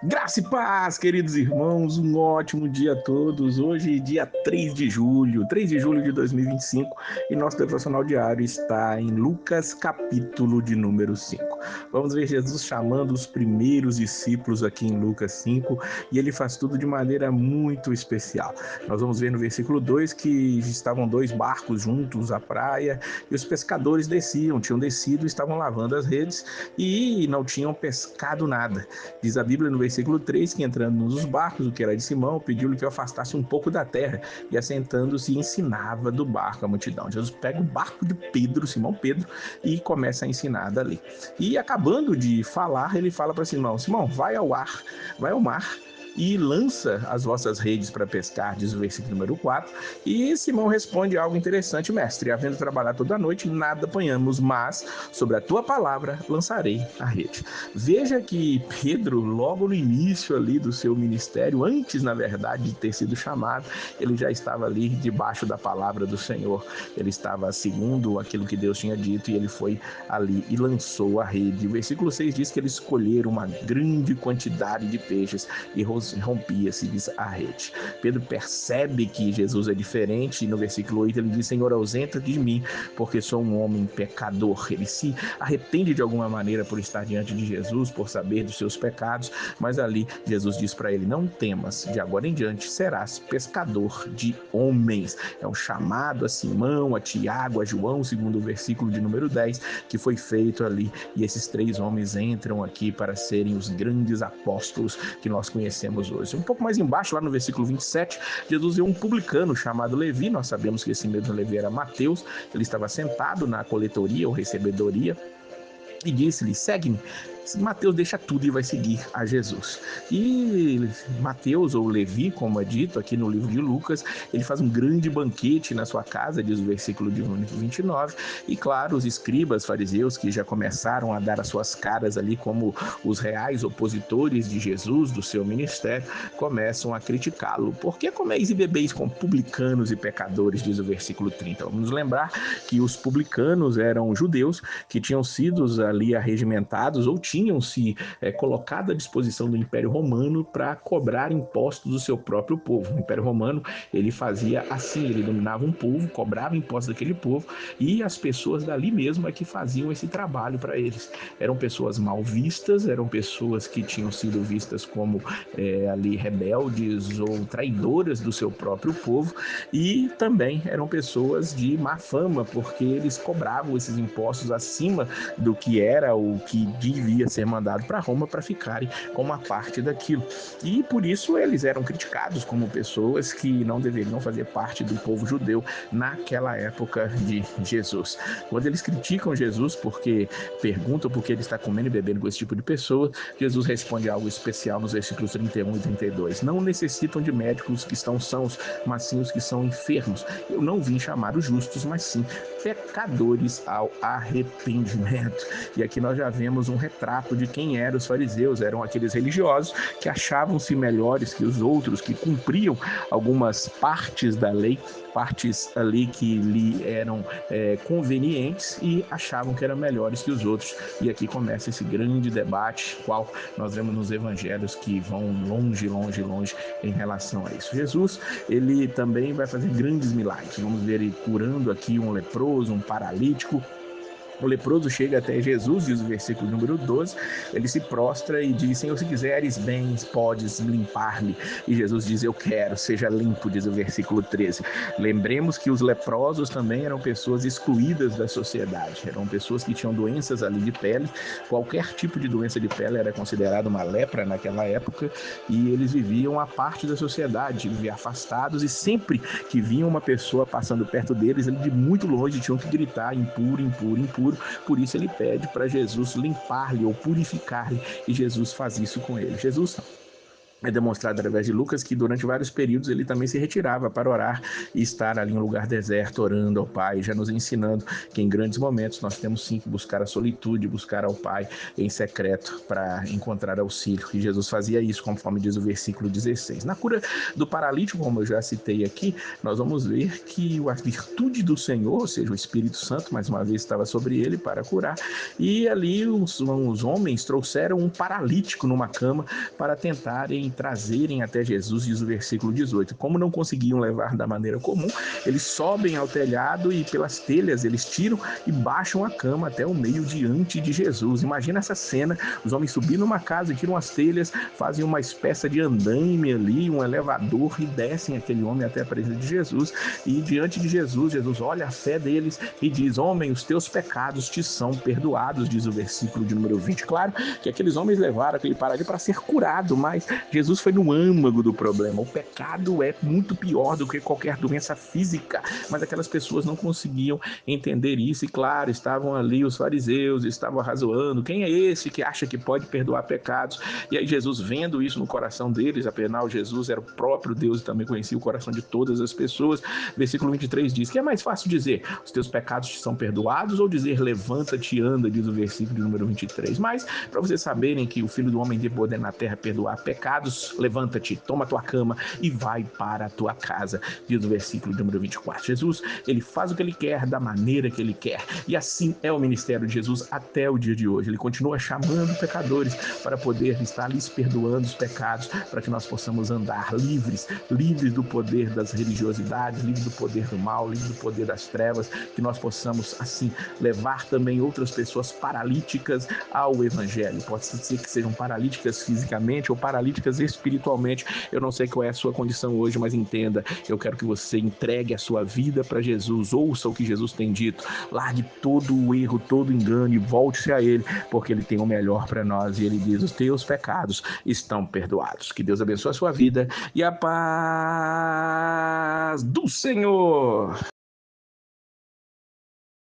Graça e paz, queridos irmãos, um ótimo dia a todos. Hoje, dia 3 de julho de 2025, e nosso devocional diário está em Lucas, capítulo de número 5. Vamos ver Jesus chamando os primeiros discípulos aqui em Lucas 5, e ele faz tudo de maneira muito especial. Nós vamos ver no versículo 2 que estavam dois barcos juntos à praia, e os pescadores tinham descido, estavam lavando as redes e não tinham pescado nada. Diz a Bíblia no versículo 3 que entrando nos barcos, o que era de Simão, pediu-lhe que o afastasse um pouco da terra, e assentando-se ensinava do barco a multidão. Jesus pega o barco de Pedro, Simão Pedro, e começa a ensinar dali. E acabando de falar, ele fala para Simão: Simão, vai ao mar e lança as vossas redes para pescar, diz o versículo número 4. E Simão responde algo interessante: mestre, havendo trabalhado toda a noite, nada apanhamos, mas sobre a tua palavra lançarei a rede. Veja que Pedro, logo no início ali do seu ministério, antes, na verdade, de ter sido chamado, ele já estava ali debaixo da palavra do Senhor. Ele estava segundo aquilo que Deus tinha dito, e ele foi ali e lançou a rede. O versículo 6 diz que eles escolheram uma grande quantidade de peixes e rompia-se a rede. Pedro percebe que Jesus é diferente, e no versículo 8 ele diz: Senhor, ausenta de mim, porque sou um homem pecador. Ele se arrepende de alguma maneira por estar diante de Jesus, por saber dos seus pecados, mas ali Jesus diz para ele: não temas, de agora em diante serás pescador de homens. É um chamado a Simão, a Tiago, a João, segundo o versículo de número 10, que foi feito ali, e esses três homens entram aqui para serem os grandes apóstolos que nós conhecemos hoje. Um pouco mais embaixo, lá no versículo 27, Jesus vê um publicano chamado Levi. Nós sabemos que esse mesmo Levi era Mateus. Ele estava sentado na coletoria ou recebedoria e disse-lhe: segue-me. Mateus deixa tudo e vai seguir a Jesus. E Mateus, ou Levi, como é dito aqui no livro de Lucas, ele faz um grande banquete na sua casa, diz o versículo de 29, e claro, os escribas, fariseus, que já começaram a dar as suas caras ali como os reais opositores de Jesus, do seu ministério, começam a criticá-lo. Por que comeis e bebeis com publicanos e pecadores, diz o versículo 30. Vamos lembrar que os publicanos eram judeus que tinham sido ali arregimentados ou tinham se colocado à disposição do Império Romano para cobrar impostos do seu próprio povo. O Império Romano, ele fazia assim: ele dominava um povo, cobrava impostos daquele povo, e as pessoas dali mesmo é que faziam esse trabalho para eles. Eram pessoas mal vistas, eram pessoas que tinham sido vistas como ali rebeldes ou traidoras do seu próprio povo, e também eram pessoas de má fama, porque eles cobravam esses impostos acima do que era o que devia ser mandado para Roma, para ficarem com uma parte daquilo. E por isso eles eram criticados como pessoas que não deveriam fazer parte do povo judeu naquela época de Jesus. Quando eles criticam Jesus porque perguntam por que ele está comendo e bebendo com esse tipo de pessoa, Jesus responde algo especial nos versículos 31 e 32. Não necessitam de médicos que estão sãos, mas sim os que são enfermos. Eu não vim chamar os justos, mas sim pecadores ao arrependimento. E aqui nós já vemos um retrato de quem eram os fariseus. Eram aqueles religiosos que achavam-se melhores que os outros, que cumpriam algumas partes da lei, partes ali que lhe eram convenientes, e achavam que eram melhores que os outros. E aqui começa esse grande debate, qual nós vemos nos evangelhos, que vão longe, longe, longe em relação a isso. Jesus, ele também vai fazer grandes milagres. Vamos ver ele curando aqui um leproso, um paralítico. O leproso chega até Jesus, diz o versículo número 12, ele se prostra e diz: Senhor, se quiseres bem, podes limpar-me. E Jesus diz: eu quero, seja limpo, diz o versículo 13. Lembremos que os leprosos também eram pessoas excluídas da sociedade, eram pessoas que tinham doenças ali de pele. Qualquer tipo de doença de pele era considerada uma lepra naquela época, e eles viviam à parte da sociedade, viviam afastados, e sempre que vinha uma pessoa passando perto deles, eles de muito longe tinham que gritar: impuro, impuro, impuro. Por isso ele pede para Jesus limpar-lhe ou purificar-lhe, e Jesus faz isso com ele. Jesus É demonstrado através de Lucas que durante vários períodos ele também se retirava para orar e estar ali em um lugar deserto, orando ao Pai, já nos ensinando que em grandes momentos nós temos sim que buscar a solitude, buscar ao Pai em secreto para encontrar auxílio. E Jesus fazia isso, conforme diz o versículo 16. Na cura do paralítico, como eu já citei aqui, nós vamos ver que a virtude do Senhor, ou seja, o Espírito Santo, mais uma vez estava sobre ele para curar, e ali os homens trouxeram um paralítico numa cama para tentarem trazerem até Jesus, diz o versículo 18. Como não conseguiam levar da maneira comum, eles sobem ao telhado e pelas telhas eles tiram e baixam a cama até o meio diante de Jesus. Imagina essa cena, os homens subindo numa casa e tiram as telhas, fazem uma espécie de andaime ali, um elevador e descem aquele homem até a presença de Jesus. E diante de Jesus, Jesus olha a fé deles e diz: homem, os teus pecados te são perdoados, diz o versículo de número 20. Claro que aqueles homens levaram aquele paralítico para ser curado, mas Jesus foi no âmago do problema. O pecado é muito pior do que qualquer doença física, mas aquelas pessoas não conseguiam entender isso, e claro, estavam ali os fariseus, estavam arrazoando, quem é esse que acha que pode perdoar pecados? E aí Jesus, vendo isso no coração deles, afinal Jesus era o próprio Deus e também conhecia o coração de todas as pessoas, versículo 23 diz, que é mais fácil dizer, os teus pecados te são perdoados, ou dizer, levanta-te e anda, diz o versículo número 23, mas para vocês saberem que o Filho do Homem tem poder na terra perdoar pecados, levanta-te, toma tua cama e vai para a tua casa, diz o versículo número 24. Jesus, ele faz o que ele quer, da maneira que ele quer, e assim é o ministério de Jesus até o dia de hoje. Ele continua chamando pecadores para poder estar lhes perdoando os pecados, para que nós possamos andar livres do poder das religiosidades, livres do poder do mal, livres do poder das trevas, que nós possamos assim levar também outras pessoas paralíticas ao evangelho. Pode ser que sejam paralíticas fisicamente ou paralíticas espiritualmente. Eu não sei qual é a sua condição hoje, mas entenda, eu quero que você entregue a sua vida para Jesus, ouça o que Jesus tem dito, largue todo o erro, todo o engano e volte-se a Ele, porque Ele tem o melhor para nós e Ele diz, os teus pecados estão perdoados. Que Deus abençoe a sua vida e a paz do Senhor.